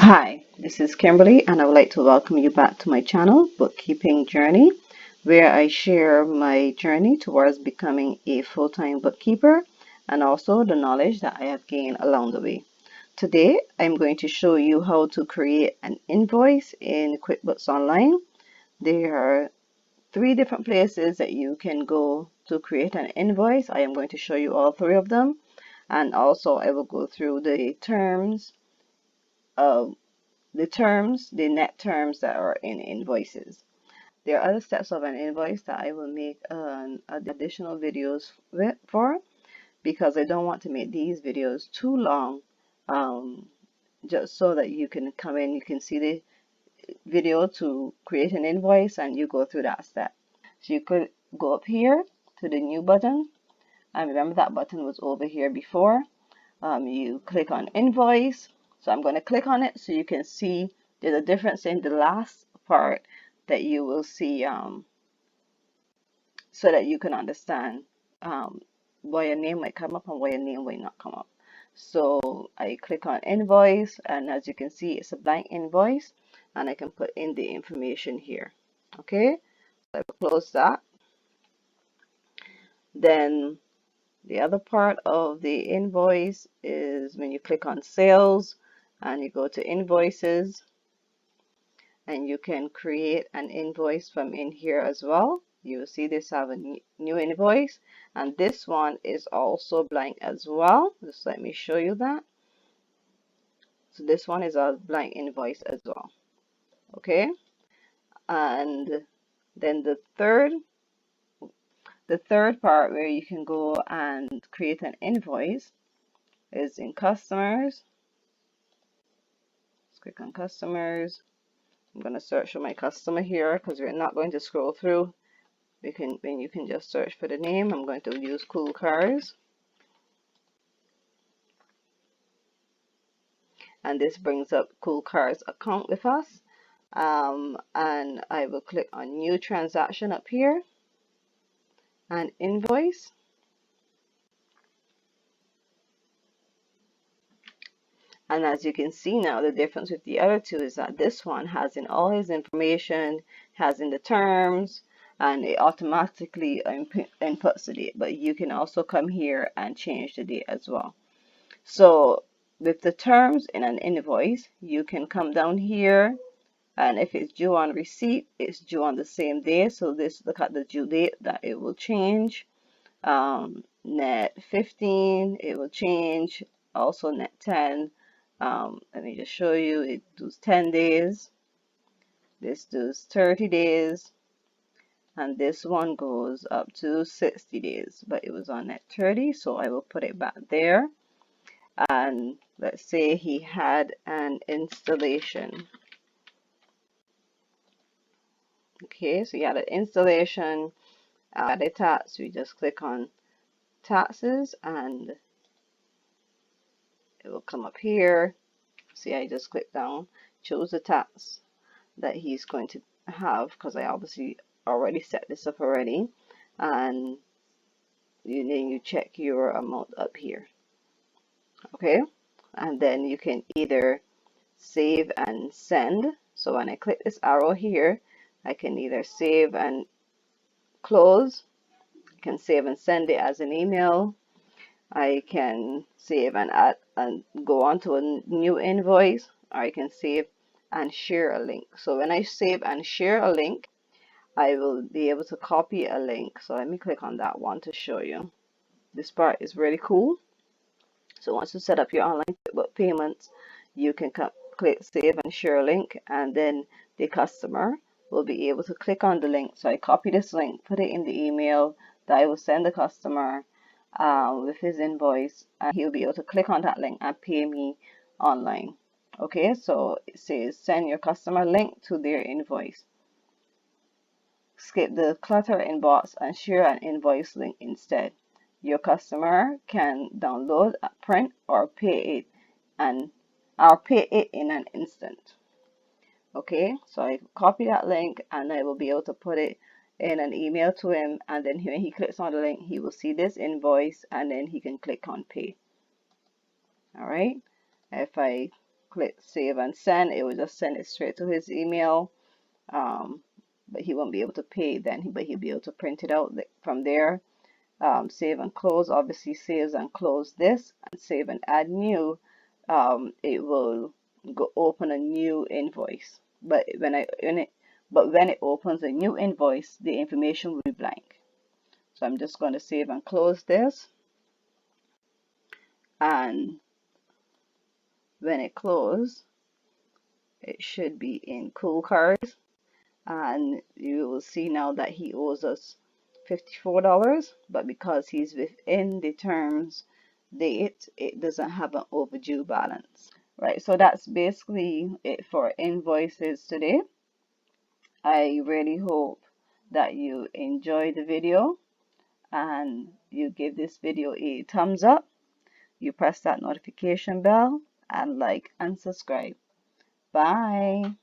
Hi, this is Kimberly, and I would like to welcome you back to my channel, Bookkeeping Journey, where I share my journey towards becoming a full-time bookkeeper and also the knowledge that I have gained along the way. Today, I'm going to show you how to create an invoice in QuickBooks Online. There are three different places that you can go to create an invoice. I am going to show you all three of them, and also I will go through the terms of the net terms that are in invoices. There are other steps of an invoice that I will make additional videos for, because I don't want to make these videos too long, just so that you can come in, you can see the video to create an invoice and you go through that step. So you could go up here to the new button, and remember that button was over here before. You click on invoice. So I'm going to click on it so you can see there's a difference in the last part that you will see, so that you can understand why your name might come up and why your name might not come up. So I click on invoice, and as you can see, it's a blank invoice, and I can put in the information here. Okay, so I will close that. Then the other part of the invoice is when you click on sales and you go to invoices, and you can create an invoice from in here as well. You will see this have a new invoice, and this one is also blank as well. Just let me show you that. So this one is a blank invoice as well. Okay, and then the third part where you can go and create an invoice is in customers. Let's click on customers. I'm going to search for my customer here because we're not going to scroll through. You can just search for the name. I'm going to use Cool Cars, and this brings up Cool Cars account with us. And I will click on new transaction up here and invoice. And as you can see now, the difference with the other two is that this one has in all his information, has in the terms, and it automatically inputs the date. But you can also come here and change the date as well. So with the terms in an invoice, you can come down here, and if it's due on receipt, it's due on the same day. So this, look at the due date that it will change. Net 15, it will change. Also net 10. Let me just show you. It does 10 days. This does 30 days. And this one goes up to 60 days. But it was on net 30, so I will put it back there. And let's say he had an installation. Okay, so you had an installation. Add a tax. We just click on taxes, and it will come up here. See, I just click down, choose the tax that he's going to have, because I obviously already set this up already, and then you check your amount up here. Okay, and then you can either save and send. So when I click this arrow here, I can either save and close. I can save and send it as an email. I can save and add and go on to a new invoice, or I can save and share a link. So when I save and share a link, I will be able to copy a link. So let me click on that one to show you. This part is really cool. So once you set up your online QuickBooks payments, you can click save and share a link, and then the customer will be able to click on the link. So I copy this link, put it in the email that I will send the customer with his invoice, and he'll be able to click on that link and pay me online. Okay, so it says send your customer link to their invoice. Skip the clutter inbox and share an invoice link instead. Your customer can download, print, or pay it in an instant. Okay, so I copy that link, and I will be able to put it in an email to him, and then when he clicks on the link, he will see this invoice, and then he can click on pay. All right, if I click save and send, it will just send it straight to his email. But he won't be able to pay then, but he'll be able to print it out from there. Save and close, obviously saves and close this, and save and add new. It will go open a new invoice. But when it opens a new invoice, the information will be blank. So I'm just going to save and close this, and when it closes, it should be in Cool Cards, and you will see now that he owes us $54, but because he's within the terms date, it doesn't have an overdue balance. Right, so that's basically it for invoices today. I really hope that you enjoy the video and you give this video a thumbs up, you press that notification bell, and like and subscribe. Bye.